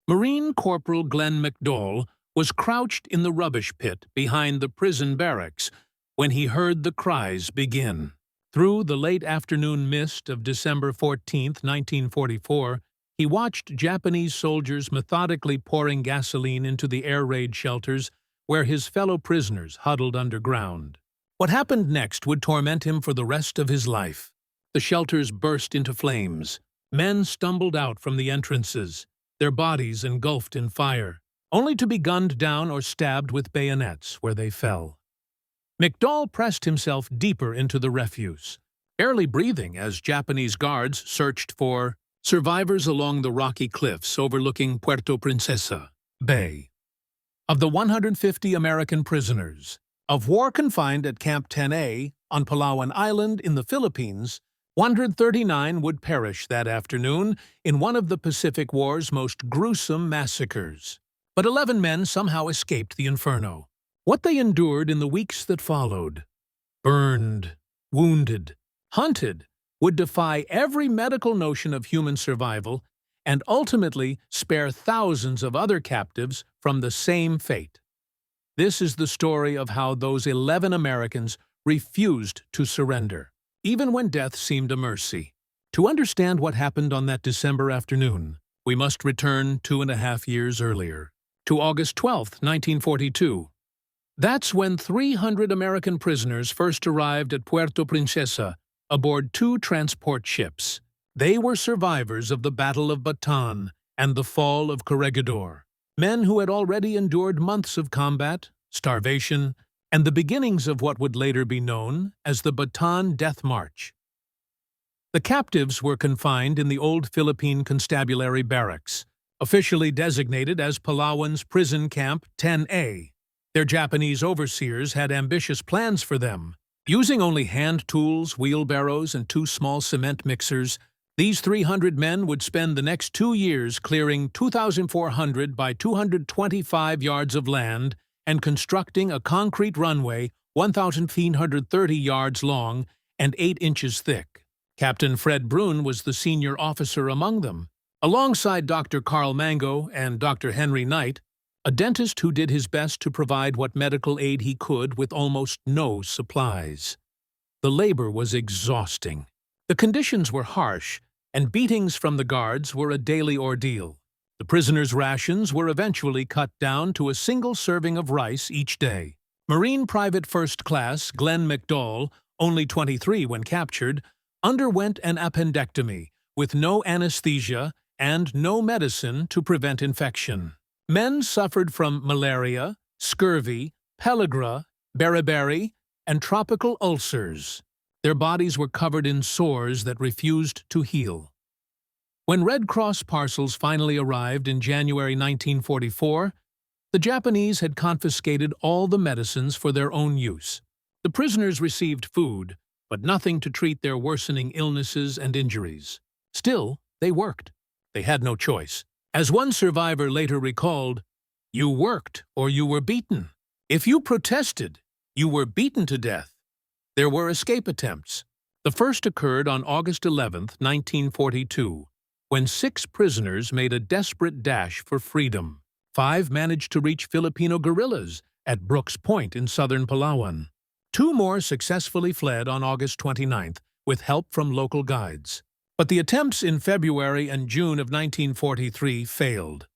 Marine Corporal Glenn McDowell was crouched in the rubbish pit behind the prison barracks when he heard the cries begin. Through the late afternoon mist of December 14, 1944, he watched Japanese soldiers methodically pouring gasoline into the air raid shelters where his fellow prisoners huddled underground. What happened next would torment him for the rest of his life. The shelters burst into flames. Men stumbled out from the entrances, their bodies engulfed in fire, only to be gunned down or stabbed with bayonets where they fell. McDowell pressed himself deeper into the refuse, barely breathing as Japanese guards searched for survivors along the rocky cliffs overlooking Puerto Princesa Bay. Of the 150 American prisoners of war confined at Camp 10A on Palawan Island in the Philippines, 139 would perish that afternoon in one of the Pacific War's most gruesome massacres. But 11 men somehow escaped the inferno. What they endured in the weeks that followed, burned, wounded, hunted, would defy every medical notion of human survival and ultimately spare thousands of other captives from the same fate. This is the story of how those 11 Americans refused to surrender, even when death seemed a mercy. To understand what happened on that December afternoon, we must return 2.5 years earlier, to August 12, 1942. That's when 300 American prisoners first arrived at Puerto Princesa aboard 2 transport ships. They were survivors of the Battle of Bataan and the fall of Corregidor, men who had already endured months of combat, starvation, and the beginnings of what would later be known as the Bataan Death March. The captives were confined in the old Philippine Constabulary Barracks, officially designated as Palawan's Prison Camp 10A. Their Japanese overseers had ambitious plans for them. Using only hand tools, wheelbarrows, and 2 small cement mixers, these 300 men would spend the next 2 years clearing 2,400 by 225 yards of land and constructing a concrete runway 1,330 yards long and 8 inches thick. Captain Fred Brune was the senior officer among them, alongside Dr. Carl Mango and Dr. Henry Knight, a dentist who did his best to provide what medical aid he could with almost no supplies. The labor was exhausting. The conditions were harsh, and beatings from the guards were a daily ordeal. The prisoners' rations were eventually cut down to a single serving of rice each day. Marine Private First Class Glenn McDowell, only 23 when captured, underwent an appendectomy with no anesthesia and no medicine to prevent infection. Men suffered from malaria, scurvy, pellagra, beriberi, and tropical ulcers. Their bodies were covered in sores that refused to heal. When Red Cross parcels finally arrived in January 1944, the Japanese had confiscated all the medicines for their own use. The prisoners received food, but nothing to treat their worsening illnesses and injuries. Still, they worked. They had no choice. As one survivor later recalled, "You worked or you were beaten. If you protested, you were beaten to death." There were escape attempts. The first occurred on August 11, 1942, when 6 prisoners made a desperate dash for freedom. 5 managed to reach Filipino guerrillas at Brooks Point in southern Palawan. 2 more successfully fled on August 29 with help from local guides. But the attempts in February and June of 1943 failed.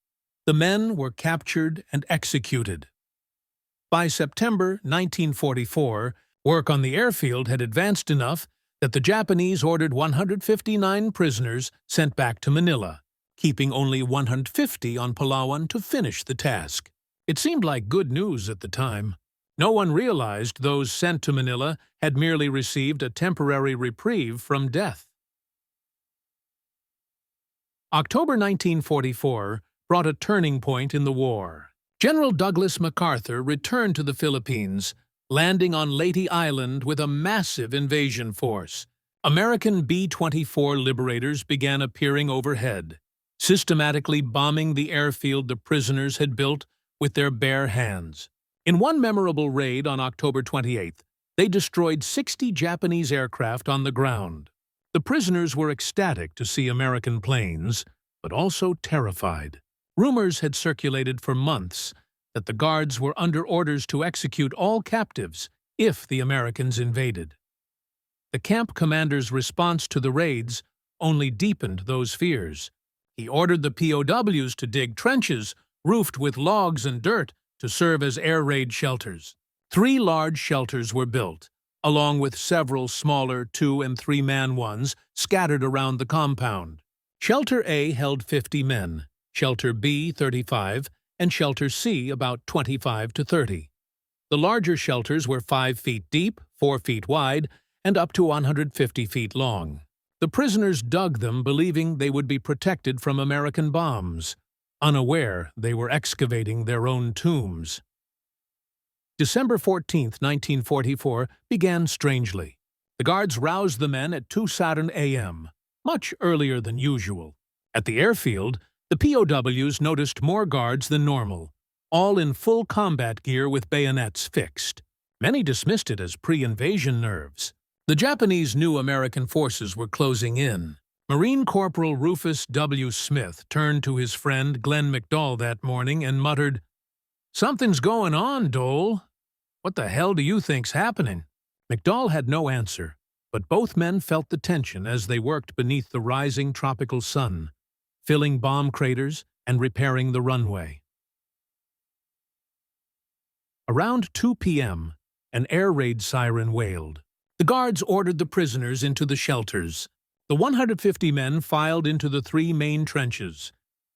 The men were captured and executed. By September 1944, work on the airfield had advanced enough that the Japanese ordered 159 prisoners sent back to Manila, keeping only 150 on Palawan to finish the task. It seemed like good news at the time. No one realized those sent to Manila had merely received a temporary reprieve from death. October 1944 brought a turning point in the war. General Douglas MacArthur returned to the Philippines, landing on Leyte Island with a massive invasion force. American B-24 Liberators began appearing overhead, systematically bombing the airfield the prisoners had built with their bare hands. In one memorable raid on October 28th, they destroyed 60 Japanese aircraft on the ground. The prisoners were ecstatic to see American planes, but also terrified. Rumors had circulated for months that the guards were under orders to execute all captives if the Americans invaded. The camp commander's response to the raids only deepened those fears. He ordered the POWs to dig trenches roofed with logs and dirt to serve as air raid shelters. 3 large shelters were built, along with several smaller 2- and 3-man ones scattered around the compound. Shelter A held 50 men, Shelter B 35, and Shelter C about 25 to 30. The larger shelters were 5 feet deep, 4 feet wide, and up to 150 feet long. The prisoners dug them believing they would be protected from American bombs, unaware they were excavating their own tombs. December 14, 1944, began strangely. The guards roused the men at 2:00 a.m., much earlier than usual. At the airfield, the POWs noticed more guards than normal, all in full combat gear with bayonets fixed. Many dismissed it as pre-invasion nerves. The Japanese knew American forces were closing in. Marine Corporal Rufus W. Smith turned to his friend Glenn McDowell that morning and muttered, "Something's going on, Dole. What the hell do you think's happening?" McDowell had no answer, but both men felt the tension as they worked beneath the rising tropical sun, filling bomb craters and repairing the runway. Around 2 p.m., an air raid siren wailed. The guards ordered the prisoners into the shelters. The 150 men filed into the 3 main trenches,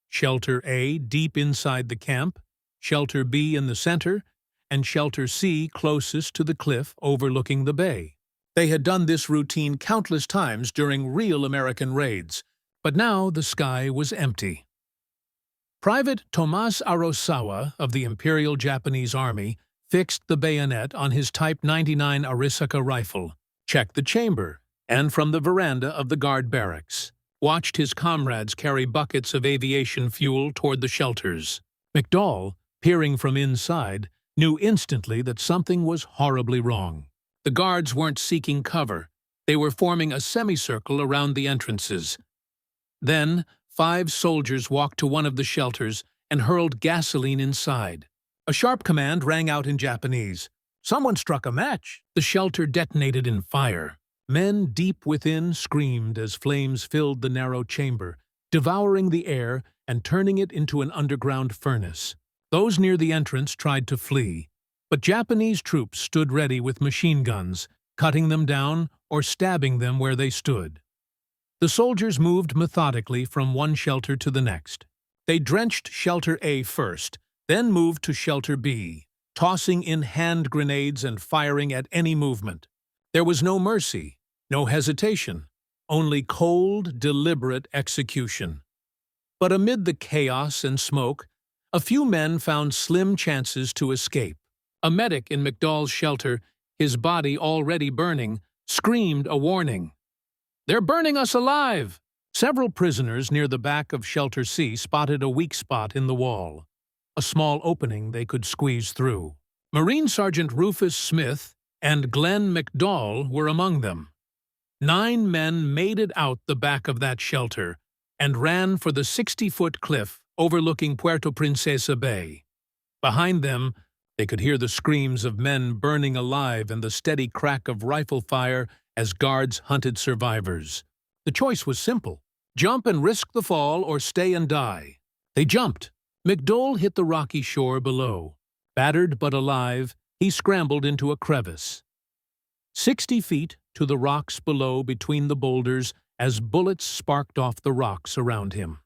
Shelter A deep inside the camp, Shelter B in the center, and Shelter C closest to the cliff overlooking the bay. They had done this routine countless times during real American raids, but now the sky was empty. Private Tomas Arasawa of the Imperial Japanese Army fixed the bayonet on his Type 99 Arisaka rifle, checked the chamber, and from the veranda of the guard barracks, watched his comrades carry buckets of aviation fuel toward the shelters. McDowell, peering from inside, knew instantly that something was horribly wrong. The guards weren't seeking cover. They were forming a semicircle around the entrances. Then, 5 soldiers walked to one of the shelters and hurled gasoline inside. A sharp command rang out in Japanese. Someone struck a match. The shelter detonated in fire. Men deep within screamed as flames filled the narrow chamber, devouring the air and turning it into an underground furnace. Those near the entrance tried to flee, but Japanese troops stood ready with machine guns, cutting them down or stabbing them where they stood. The soldiers moved methodically from one shelter to the next. They drenched Shelter A first, then moved to Shelter B, tossing in hand grenades and firing at any movement. There was no mercy, no hesitation, only cold, deliberate execution. But amid the chaos and smoke, a few men found slim chances to escape. A medic in McDowell's shelter, his body already burning, screamed a warning. "They're burning us alive!" Several prisoners near the back of Shelter C spotted a weak spot in the wall, a small opening they could squeeze through. Marine Sergeant Rufus Smith and Glenn McDowell were among them. 9 men made it out the back of that shelter and ran for the 60-foot cliff overlooking Puerto Princesa Bay. Behind them, they could hear the screams of men burning alive and the steady crack of rifle fire as guards hunted survivors. The choice was simple: jump and risk the fall or stay and die. They jumped. McDowell hit the rocky shore below. Battered but alive, he scrambled into a crevice. 60 feet to the rocks below between the boulders as bullets sparked off the rocks around him.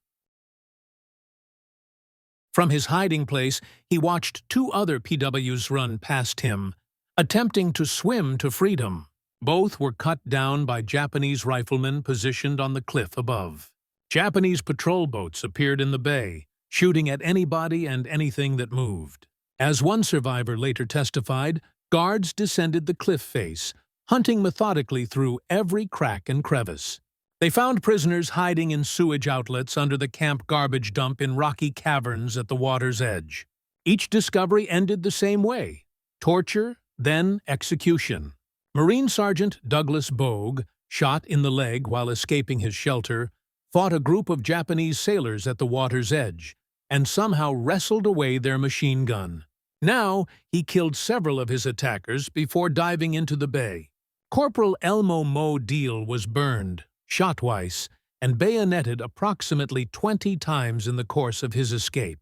From his hiding place, he watched 2 other PWs run past him, attempting to swim to freedom. Both were cut down by Japanese riflemen positioned on the cliff above. Japanese patrol boats appeared in the bay, shooting at anybody and anything that moved. As one survivor later testified, guards descended the cliff face, hunting methodically through every crack and crevice. They found prisoners hiding in sewage outlets under the camp garbage dump in rocky caverns at the water's edge. Each discovery ended the same way: torture, then execution. Marine Sergeant Douglas Bogue, shot in the leg while escaping his shelter, fought a group of Japanese sailors at the water's edge and somehow wrestled away their machine gun. Now, he killed several of his attackers before diving into the bay. Corporal Elmo Mo Deal was burned, shot twice, and bayoneted approximately 20 times in the course of his escape.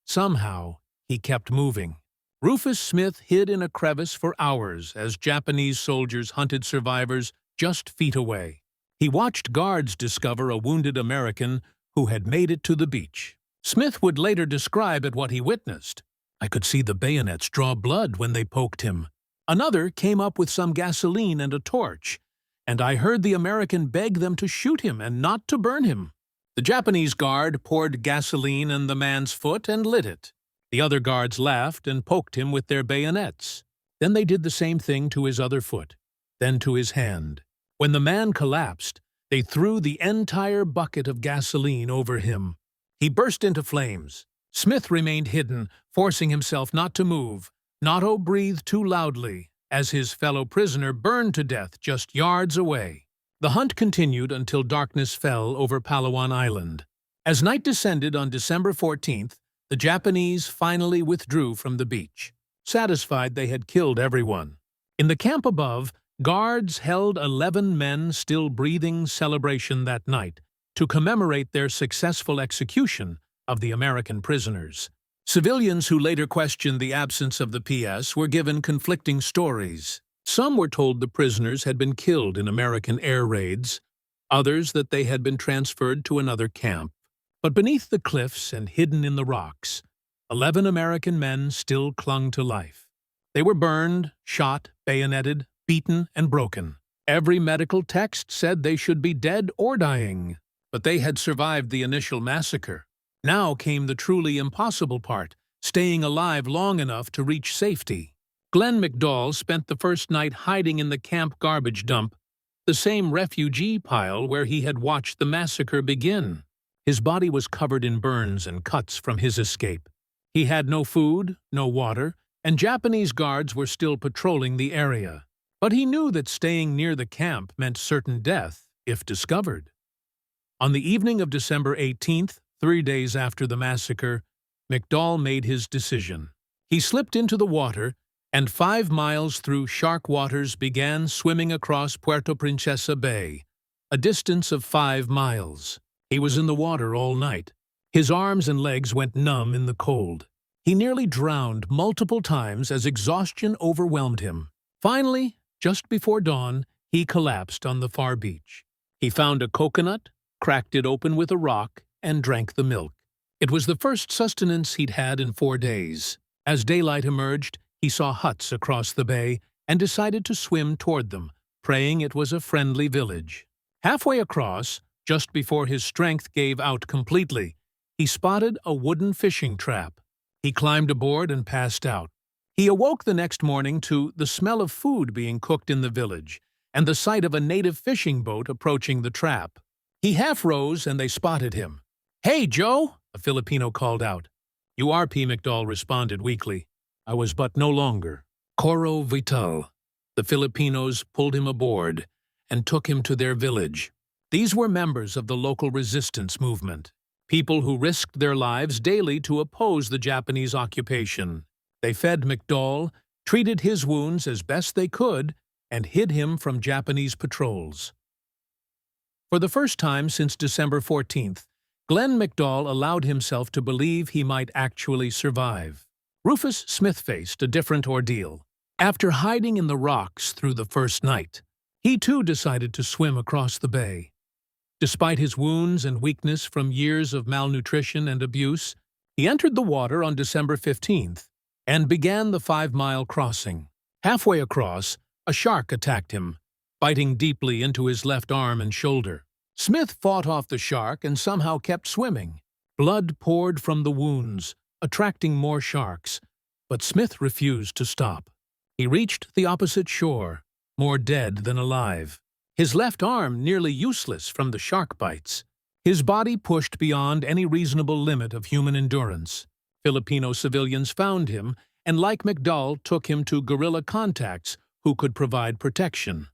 Somehow, he kept moving. Rufus Smith hid in a crevice for hours as Japanese soldiers hunted survivors just feet away. He watched guards discover a wounded American who had made it to the beach. Smith would later describe what he witnessed. "I could see the bayonets draw blood when they poked him. Another came up with some gasoline and a torch, and I heard the American beg them to shoot him and not to burn him. The Japanese guard poured gasoline in the man's foot and lit it. The other guards laughed and poked him with their bayonets. Then they did the same thing to his other foot, then to his hand. When the man collapsed, they threw the entire bucket of gasoline over him. He burst into flames. Smith remained hidden, forcing himself not to move, not to breathe too loudly, as his fellow prisoner burned to death just yards away. The hunt continued until darkness fell over Palawan Island. As night descended on December 14th, the Japanese finally withdrew from the beach, satisfied they had killed everyone. In the camp above, guards held 11 men still breathing celebration that night to commemorate their successful execution of the American prisoners. Civilians who later questioned the absence of the PS were given conflicting stories. Some were told the prisoners had been killed in American air raids, others that they had been transferred to another camp. But beneath the cliffs and hidden in the rocks, 11 American men still clung to life. They were burned, shot, bayoneted, beaten, and broken. Every medical text said they should be dead or dying, but they had survived the initial massacre. Now came the truly impossible part, staying alive long enough to reach safety. Glenn McDowell spent the first night hiding in the camp garbage dump, the same refugee pile where he had watched the massacre begin. His body was covered in burns and cuts from his escape. He had no food, no water, and Japanese guards were still patrolling the area. But he knew that staying near the camp meant certain death, if discovered. On the evening of December 18th, 3 days after the massacre, McDowell made his decision. He slipped into the water and 5 miles through shark waters began swimming across Puerto Princesa Bay, a distance of 5 miles. He was in the water all night. His arms and legs went numb in the cold. He nearly drowned multiple times as exhaustion overwhelmed him. Finally, just before dawn, he collapsed on the far beach. He found a coconut, cracked it open with a rock, and drank the milk. It was the first sustenance he'd had in 4 days. As daylight emerged, he saw huts across the bay and decided to swim toward them, praying it was a friendly village. Halfway across, just before his strength gave out completely, he spotted a wooden fishing trap. He climbed aboard and passed out. He awoke the next morning to the smell of food being cooked in the village and the sight of a native fishing boat approaching the trap. He half rose and they spotted him. "Hey, Joe!" a Filipino called out. "You are," P. McDowell responded weakly. "I was but no longer." Coro Vital. The Filipinos pulled him aboard and took him to their village. These were members of the local resistance movement, people who risked their lives daily to oppose the Japanese occupation. They fed McDowell, treated his wounds as best they could, and hid him from Japanese patrols. For the first time since December 14th, Glenn McDowell allowed himself to believe he might actually survive. Rufus Smith faced a different ordeal. After hiding in the rocks through the first night, he too decided to swim across the bay. Despite his wounds and weakness from years of malnutrition and abuse, he entered the water on December 15th and began the 5-mile crossing. Halfway across, a shark attacked him, biting deeply into his left arm and shoulder. Smith fought off the shark and somehow kept swimming. Blood poured from the wounds, attracting more sharks, but Smith refused to stop. He reached the opposite shore, more dead than alive. His left arm nearly useless from the shark bites. His body pushed beyond any reasonable limit of human endurance. Filipino civilians found him and, like McDowell, took him to guerrilla contacts who could provide protection.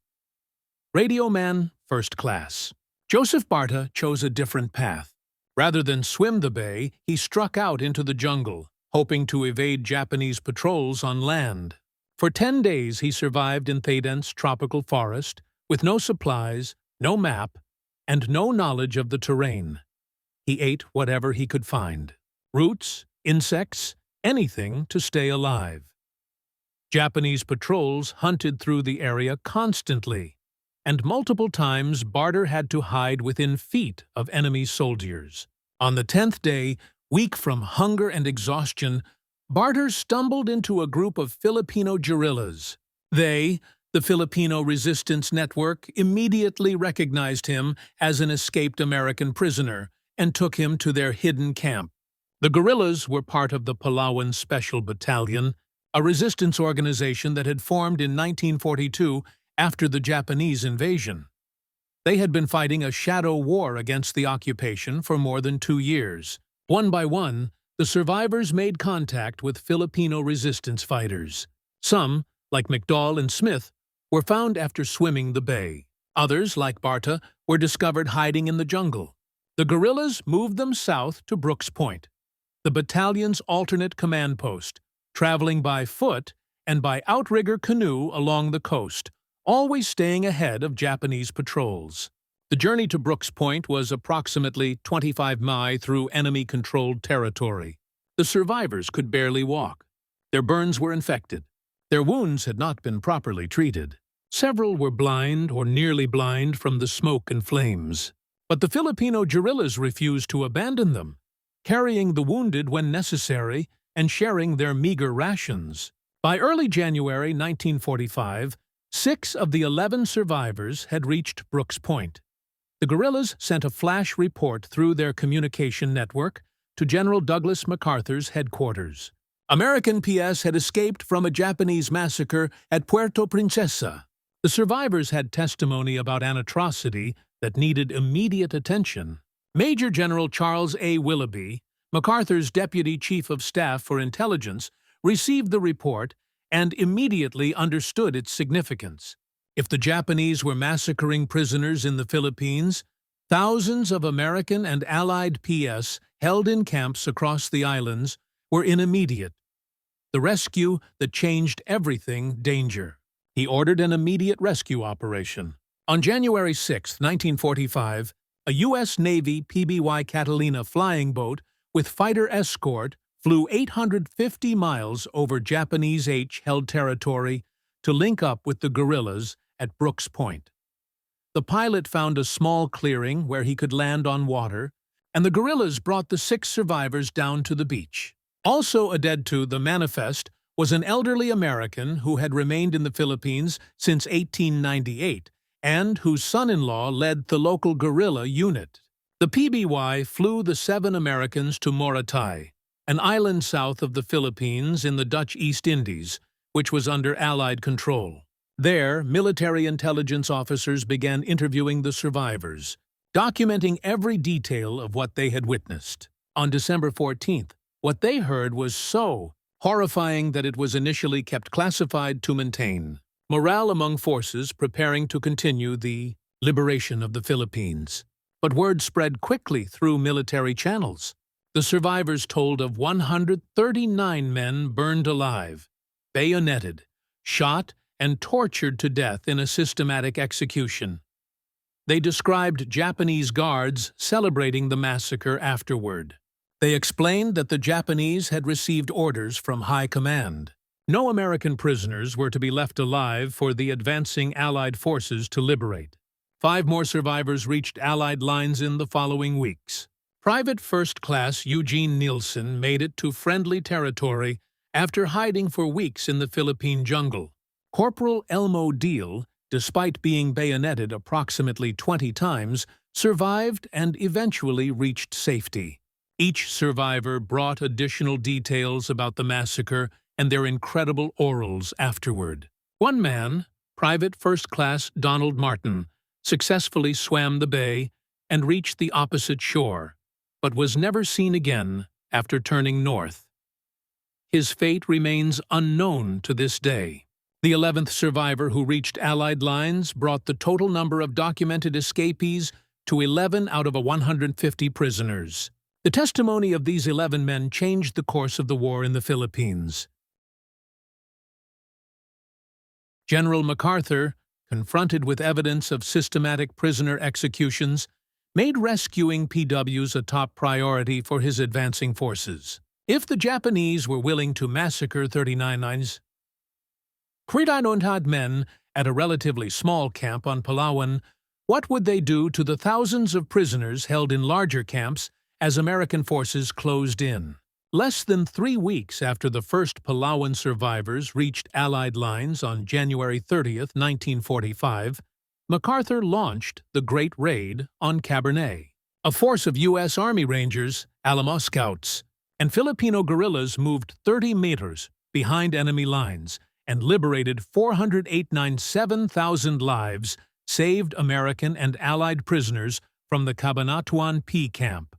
Radio Man, First Class. Joseph Barta chose a different path. Rather than swim the bay, he struck out into the jungle, hoping to evade Japanese patrols on land. For 10 days he survived in Thailand's tropical forest, with no supplies, no map, and no knowledge of the terrain. He ate whatever he could find: roots, insects, anything to stay alive. Japanese patrols hunted through the area constantly, and multiple times Barter had to hide within feet of enemy soldiers. On the 10th day, weak from hunger and exhaustion, Barter stumbled into a group of Filipino guerrillas. They, the Filipino Resistance Network, immediately recognized him as an escaped American prisoner and took him to their hidden camp. The guerrillas were part of the Palawan Special Battalion, a resistance organization that had formed in 1942 after the Japanese invasion. They had been fighting a shadow war against the occupation for more than 2 years. One by one, the survivors made contact with Filipino resistance fighters. Some, like McDowell and Smith, were found after swimming the bay. Others, like Barta, were discovered hiding in the jungle. The guerrillas moved them south to Brooks Point, the battalion's alternate command post, traveling by foot and by outrigger canoe along the coast, always staying ahead of Japanese patrols. The journey to Brooks Point was approximately 25 miles through enemy-controlled territory. The survivors could barely walk. Their burns were infected. Their wounds had not been properly treated. Several were blind or nearly blind from the smoke and flames. But the Filipino guerrillas refused to abandon them, carrying the wounded when necessary and sharing their meager rations. By early January 1945, 6 of the 11 survivors had reached Brooks Point. The guerrillas sent a flash report through their communication network to General Douglas MacArthur's headquarters. American PS had escaped from a Japanese massacre at Puerto Princesa. The survivors had testimony about an atrocity that needed immediate attention. Major General Charles A. Willoughby, MacArthur's Deputy Chief of Staff for Intelligence, received the report and immediately understood its significance. If the Japanese were massacring prisoners in the Philippines, thousands of American and Allied PS held in camps across the islands were in immediate. The rescue that changed everything danger. He ordered an immediate rescue operation. On January 6, 1945, a U.S. Navy PBY Catalina flying boat with fighter escort flew 850 miles over Japanese H-held territory to link up with the guerrillas at Brooks Point. The pilot found a small clearing where he could land on water, and the guerrillas brought the 6 survivors down to the beach. Also added to the manifest was an elderly American who had remained in the Philippines since 1898 and whose son-in-law led the local guerrilla unit. The PBY flew the 7 Americans to Morotai, an island south of the Philippines in the Dutch East Indies, which was under Allied control. There, military intelligence officers began interviewing the survivors, documenting every detail of what they had witnessed. On December 14th, what they heard was so horrifying that it was initially kept classified to maintain morale among forces preparing to continue the liberation of the Philippines. But word spread quickly through military channels. The survivors told of 139 men burned alive, bayoneted, shot, and tortured to death in a systematic execution. They described Japanese guards celebrating the massacre afterward. They explained that the Japanese had received orders from high command. No American prisoners were to be left alive for the advancing Allied forces to liberate. 5 more survivors reached Allied lines in the following weeks. Private First Class Eugene Nielsen made it to friendly territory after hiding for weeks in the Philippine jungle. Corporal Elmo Deal, despite being bayoneted approximately 20 times, survived and eventually reached safety. Each survivor brought additional details about the massacre and their incredible orals afterward. One man, Private First Class Donald Martin, successfully swam the bay and reached the opposite shore, but was never seen again after turning north. His fate remains unknown to this day. The 11th survivor who reached Allied lines brought the total number of documented escapees to 11 out of 150 prisoners. The testimony of these 11 men changed the course of the war in the Philippines. General MacArthur, confronted with evidence of systematic prisoner executions, made rescuing POWs a top priority for his advancing forces. If the Japanese were willing to massacre 39 men at a relatively small camp on Palawan, what would they do to the thousands of prisoners held in larger camps as American forces closed in? Less than 3 weeks after the first Palawan survivors reached Allied lines on January 30, 1945, MacArthur launched the Great Raid on Cabernet. A force of U.S. Army Rangers, Alamo Scouts, and Filipino guerrillas moved 30 meters behind enemy lines and liberated 497,000 lives, saved American and Allied prisoners from the Cabanatuan P camp.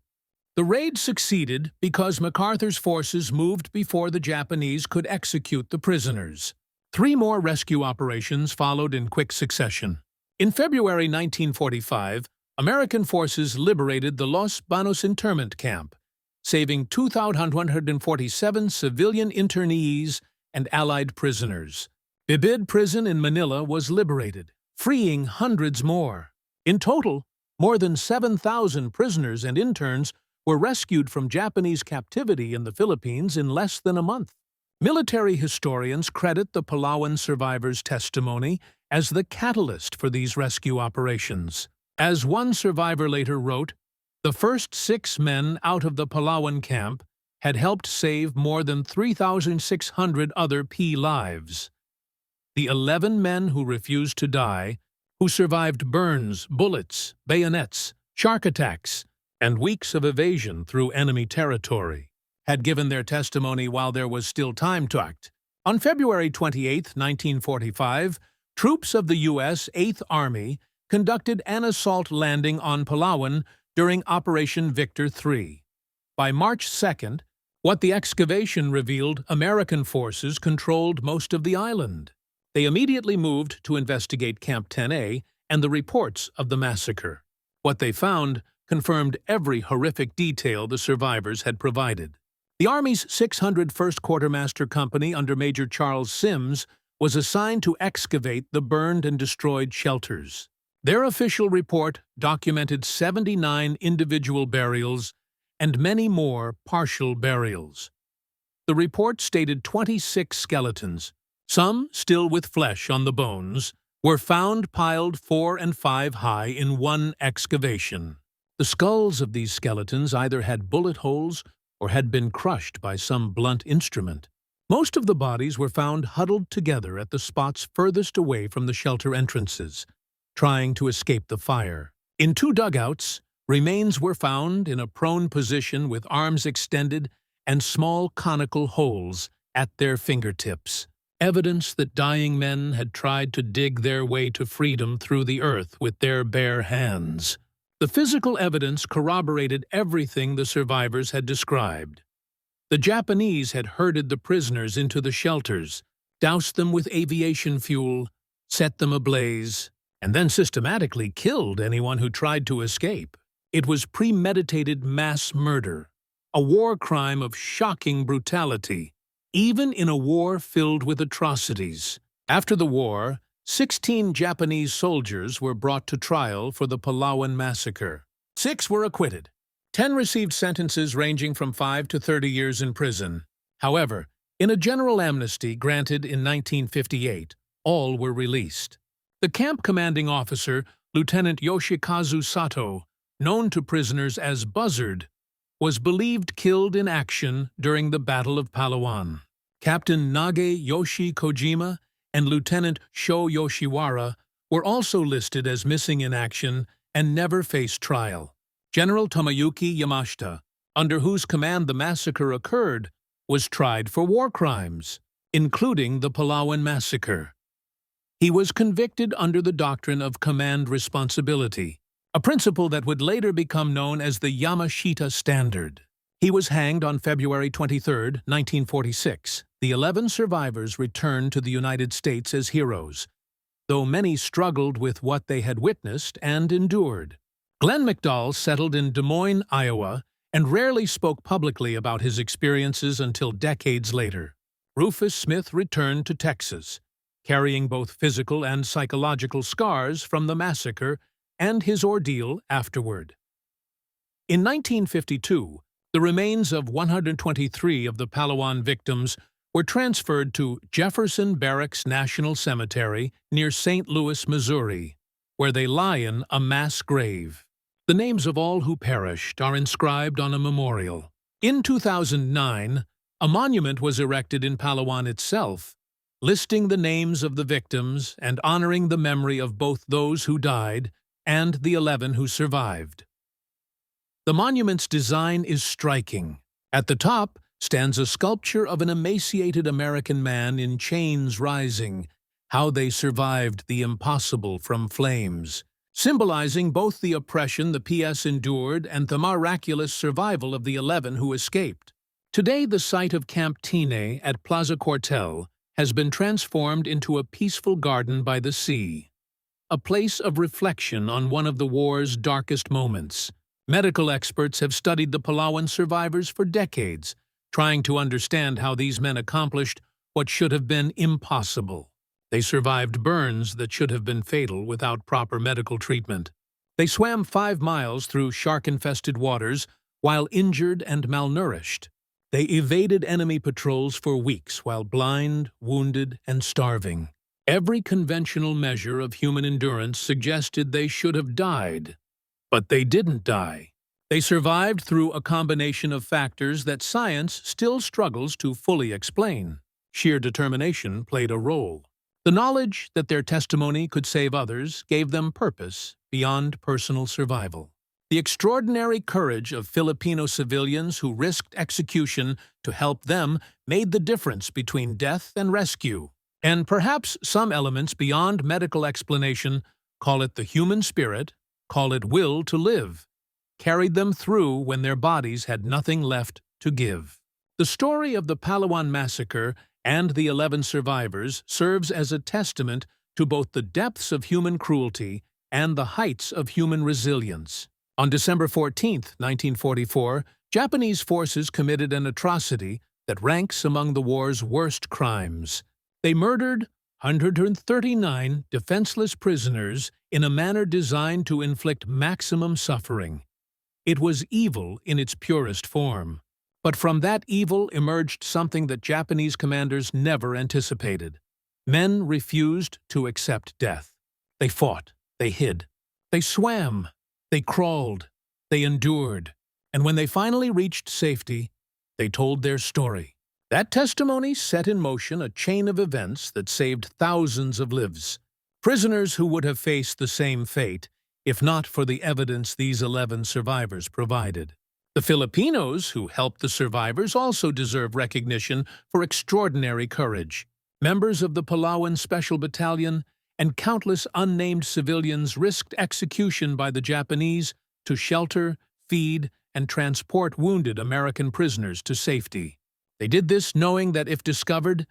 The raid succeeded because MacArthur's forces moved before the Japanese could execute the prisoners. 3 more rescue operations followed in quick succession. In February 1945, American forces liberated the Los Banos internment camp, saving 2,147 civilian internees and Allied prisoners. Bibid prison in Manila was liberated, freeing hundreds more. In total, more than 7,000 prisoners and interns were rescued from Japanese captivity in the Philippines in less than a month. Military historians credit the Palawan survivors' testimony as the catalyst for these rescue operations. As one survivor later wrote, the first 6 men out of the Palawan camp had helped save more than 3,600 other P lives. The 11 men who refused to die, who survived burns, bullets, bayonets, shark attacks, and weeks of evasion through enemy territory, had given their testimony while there was still time to act. On February 28, 1945, troops of the U.S. 8th Army conducted an assault landing on Palawan during Operation Victor III. By March 2nd, what the excavation revealed, American forces controlled most of the island. They immediately moved to investigate Camp 10A and the reports of the massacre. What they found confirmed every horrific detail the survivors had provided. The Army's 601st Quartermaster Company under Major Charles Sims was assigned to excavate the burned and destroyed shelters. Their official report documented 79 individual burials and many more partial burials. The report stated 26 skeletons, some still with flesh on the bones, were found piled 4 and 5 high in one excavation. The skulls of these skeletons either had bullet holes or had been crushed by some blunt instrument. Most of the bodies were found huddled together at the spots furthest away from the shelter entrances, trying to escape the fire. In 2 dugouts, remains were found in a prone position with arms extended and small conical holes at their fingertips, evidence that dying men had tried to dig their way to freedom through the earth with their bare hands. The physical evidence corroborated everything the survivors had described. The Japanese had herded the prisoners into the shelters, doused them with aviation fuel, set them ablaze, and then systematically killed anyone who tried to escape. It was premeditated mass murder, a war crime of shocking brutality, even in a war filled with atrocities. After the war, 16 Japanese soldiers were brought to trial for the Palawan massacre. 6 were acquitted. 10 received sentences ranging from 5 to 30 years in prison. However, in a general amnesty granted in 1958, all were released. The camp commanding officer, Lieutenant Yoshikazu Sato, known to prisoners as Buzzard, was believed killed in action during the Battle of Palawan. Captain Nage Yoshi Kojima and Lieutenant Sho Yoshiwara were also listed as missing in action and never faced trial. General Tomoyuki Yamashita, under whose command the massacre occurred, was tried for war crimes, including the Palawan massacre. He was convicted under the doctrine of command responsibility, a principle that would later become known as the Yamashita Standard. He was hanged on February 23, 1946. The 11 survivors returned to the United States as heroes, though many struggled with what they had witnessed and endured. Glenn McDowell settled in Des Moines, Iowa, and rarely spoke publicly about his experiences until decades later. Rufus Smith returned to Texas, carrying both physical and psychological scars from the massacre and his ordeal afterward. In 1952, the remains of 123 of the Palawan victims were transferred to Jefferson Barracks National Cemetery near St. Louis, Missouri, where they lie in a mass grave. The names of all who perished are inscribed on a memorial. In 2009, a monument was erected in Palawan itself, listing the names of the victims and honoring the memory of both those who died and the 11 who survived. The monument's design is striking. At the top stands a sculpture of an emaciated American man in chains rising, how they survived the impossible from flames, symbolizing both the oppression the PS endured and the miraculous survival of the 11 who escaped. Today, the site of Camp Tine at Plaza Cortel has been transformed into a peaceful garden by the sea, a place of reflection on one of the war's darkest moments. Medical experts have studied the Palawan survivors for decades, trying to understand how these men accomplished what should have been impossible. They survived burns that should have been fatal without proper medical treatment. They swam 5 miles through shark-infested waters while injured and malnourished. They evaded enemy patrols for weeks while blind, wounded, and starving. Every conventional measure of human endurance suggested they should have died. But they didn't die. They survived through a combination of factors that science still struggles to fully explain. Sheer determination played a role. The knowledge that their testimony could save others gave them purpose beyond personal survival. The extraordinary courage of Filipino civilians who risked execution to help them made the difference between death and rescue. And perhaps some elements beyond medical explanation, call it the human spirit, call it will to live, carried them through when their bodies had nothing left to give. The story of the Palawan Massacre and the 11 survivors serves as a testament to both the depths of human cruelty and the heights of human resilience. On December 14, 1944, Japanese forces committed an atrocity that ranks among the war's worst crimes. They murdered 139 defenseless prisoners in a manner designed to inflict maximum suffering. It was evil in its purest form. But from that evil emerged something that Japanese commanders never anticipated. Men refused to accept death. They fought, they hid, they swam, they crawled, they endured, and when they finally reached safety, they told their story. That testimony set in motion a chain of events that saved thousands of lives. Prisoners who would have faced the same fate, if not for the evidence these 11 survivors provided. The Filipinos who helped the survivors also deserve recognition for extraordinary courage. Members of the Palawan Special Battalion and countless unnamed civilians risked execution by the Japanese to shelter, feed, and transport wounded American prisoners to safety. They did this knowing that if discovered,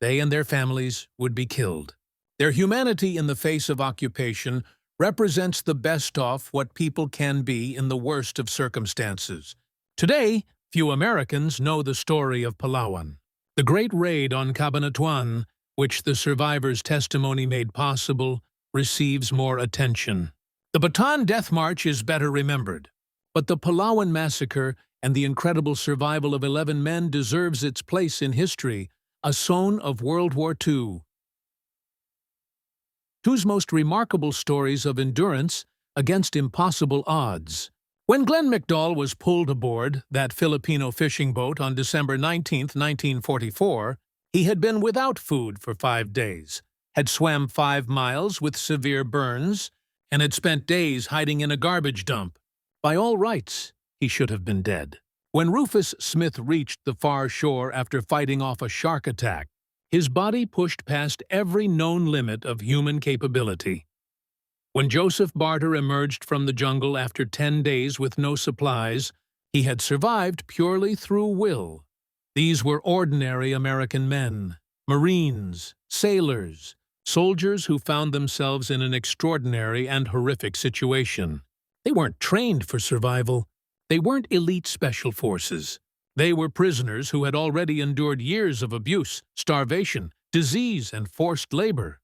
they and their families would be killed. Their humanity in the face of occupation represents the best of what people can be in the worst of circumstances. Today, few Americans know the story of Palawan. The Great Raid on Cabanatuan, which the survivors' testimony made possible, receives more attention. The Bataan Death March is better remembered, but the Palawan Massacre and the incredible survival of 11 men deserves its place in history, a zone of World War II. Two's most remarkable stories of endurance against impossible odds. When Glenn McDowell was pulled aboard that Filipino fishing boat on December 19, 1944, he had been without food for 5 days, had swam 5 miles with severe burns, and had spent days hiding in a garbage dump. By all rights, he should have been dead. When Rufus Smith reached the far shore after fighting off a shark attack, his body pushed past every known limit of human capability. When Joseph Barter emerged from the jungle after 10 days with no supplies, he had survived purely through will. These were ordinary American men, Marines, sailors, soldiers who found themselves in an extraordinary and horrific situation. They weren't trained for survival. They weren't elite special forces. They were prisoners who had already endured years of abuse, starvation, disease, and forced labor.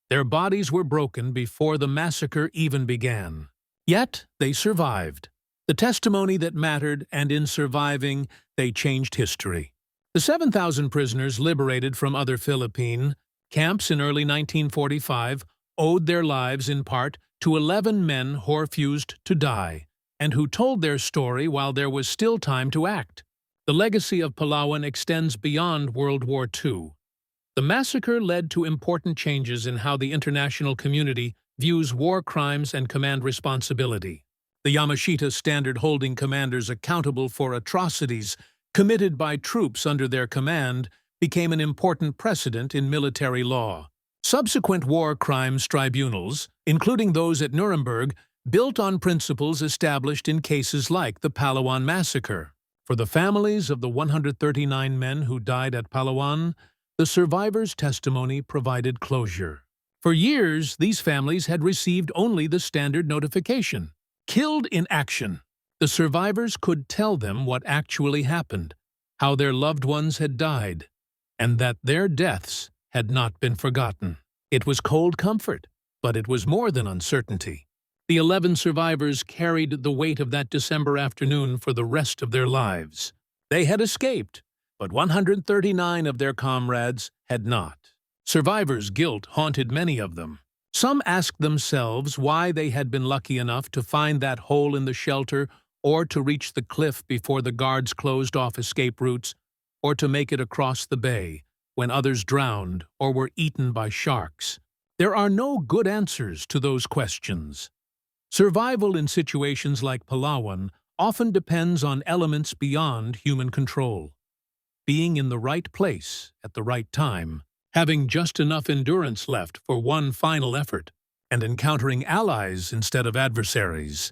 Their bodies were broken before the massacre even began. Yet they survived. The testimony that mattered, and in surviving, they changed history. The 7,000 prisoners liberated from other Philippine camps in early 1945 owed their lives in part to 11 men who refused to die, and who told their story while there was still time to act. The legacy of Palawan extends beyond World War II. The massacre led to important changes in how the international community views war crimes and command responsibility. The Yamashita standard holding commanders accountable for atrocities committed by troops under their command became an important precedent in military law. Subsequent war crimes tribunals, including those at Nuremberg, built on principles established in cases like the Palawan Massacre. For the families of the 139 men who died at Palawan, the survivors' testimony provided closure. For years, these families had received only the standard notification, "Killed in action." The survivors could tell them what actually happened, how their loved ones had died, and that their deaths had not been forgotten. It was cold comfort, but it was more than uncertainty. The 11 survivors carried the weight of that December afternoon for the rest of their lives. They had escaped, but 139 of their comrades had not. Survivors' guilt haunted many of them. Some asked themselves why they had been lucky enough to find that hole in the shelter, or to reach the cliff before the guards closed off escape routes, or to make it across the bay when others drowned or were eaten by sharks. There are no good answers to those questions. Survival in situations like Palawan often depends on elements beyond human control. Being in the right place at the right time, having just enough endurance left for one final effort, and encountering allies instead of adversaries.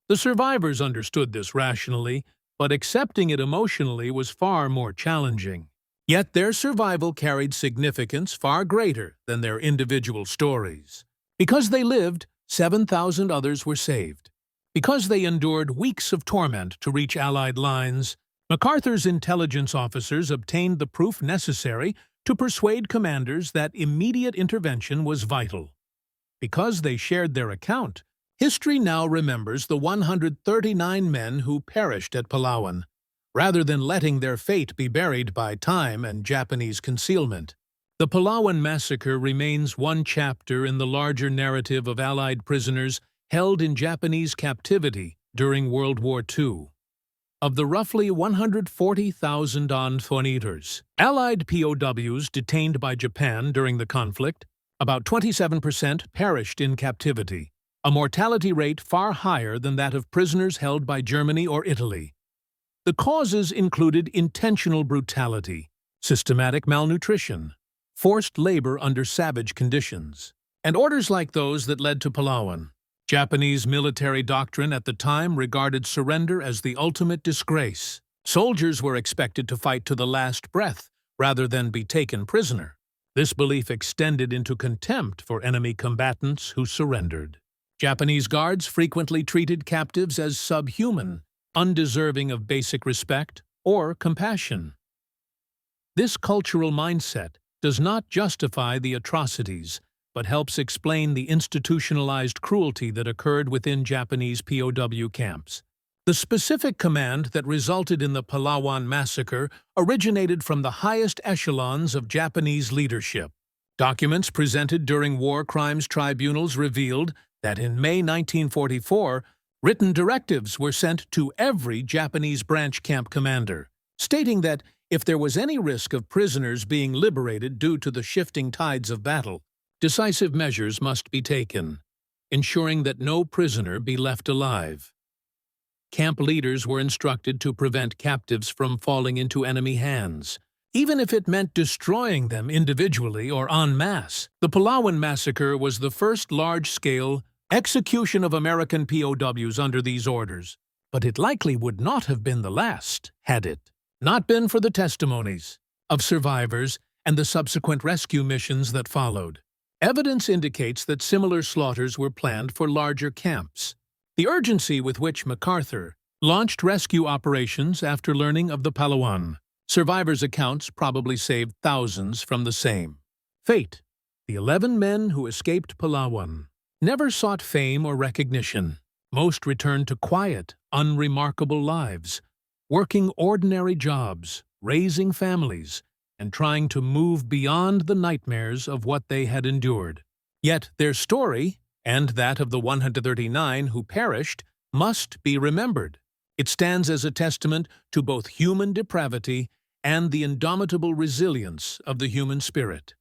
The survivors understood this rationally, but accepting it emotionally was far more challenging. Yet their survival carried significance far greater than their individual stories. Because they lived, 7,000 others were saved. Because they endured weeks of torment to reach Allied lines, MacArthur's intelligence officers obtained the proof necessary to persuade commanders that immediate intervention was vital. Because they shared their account, history now remembers the 139 men who perished at Palawan, rather than letting their fate be buried by time and Japanese concealment. The Palawan Massacre remains one chapter in the larger narrative of Allied prisoners held in Japanese captivity during World War II. Of the roughly 140,000 Untold Allied POWs detained by Japan during the conflict, about 27% perished in captivity, a mortality rate far higher than that of prisoners held by Germany or Italy. The causes included intentional brutality, systematic malnutrition, forced labor under savage conditions, and orders like those that led to Palawan. Japanese military doctrine at the time regarded surrender as the ultimate disgrace. Soldiers were expected to fight to the last breath rather than be taken prisoner. This belief extended into contempt for enemy combatants who surrendered. Japanese guards frequently treated captives as subhuman, undeserving of basic respect or compassion. This cultural mindset does not justify the atrocities, but helps explain the institutionalized cruelty that occurred within Japanese POW camps. The specific command that resulted in the Palawan Massacre originated from the highest echelons of Japanese leadership. Documents presented during war crimes tribunals revealed that in May 1944, written directives were sent to every Japanese branch camp commander, stating that if there was any risk of prisoners being liberated due to the shifting tides of battle, decisive measures must be taken, ensuring that no prisoner be left alive. Camp leaders were instructed to prevent captives from falling into enemy hands, even if it meant destroying them individually or en masse. The Palawan Massacre was the first large-scale execution of American POWs under these orders, but it likely would not have been the last, had it not been for the testimonies of survivors and the subsequent rescue missions that followed. Evidence indicates that similar slaughters were planned for larger camps. The urgency with which MacArthur launched rescue operations after learning of the Palawan. Survivors' accounts probably saved thousands from the same fate. The 11 men who escaped Palawan never sought fame or recognition. Most returned to quiet, unremarkable lives, working ordinary jobs, raising families, and trying to move beyond the nightmares of what they had endured. Yet their story, and that of the 139 who perished, must be remembered. It stands as a testament to both human depravity and the indomitable resilience of the human spirit.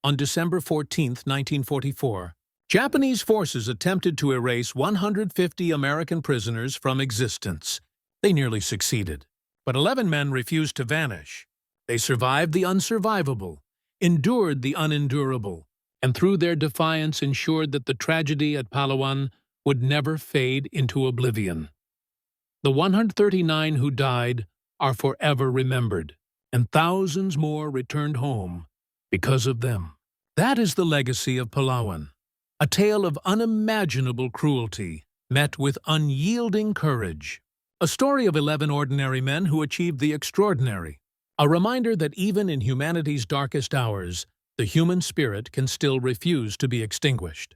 On December 14, 1944, Japanese forces attempted to erase 150 American prisoners from existence. They nearly succeeded, but 11 men refused to vanish. They survived the unsurvivable, endured the unendurable, and through their defiance ensured that the tragedy at Palawan would never fade into oblivion. The 139 who died are forever remembered, and thousands more returned home because of them. That is the legacy of Palawan, a tale of unimaginable cruelty met with unyielding courage. A story of 11 ordinary men who achieved the extraordinary. A reminder that even in humanity's darkest hours, the human spirit can still refuse to be extinguished.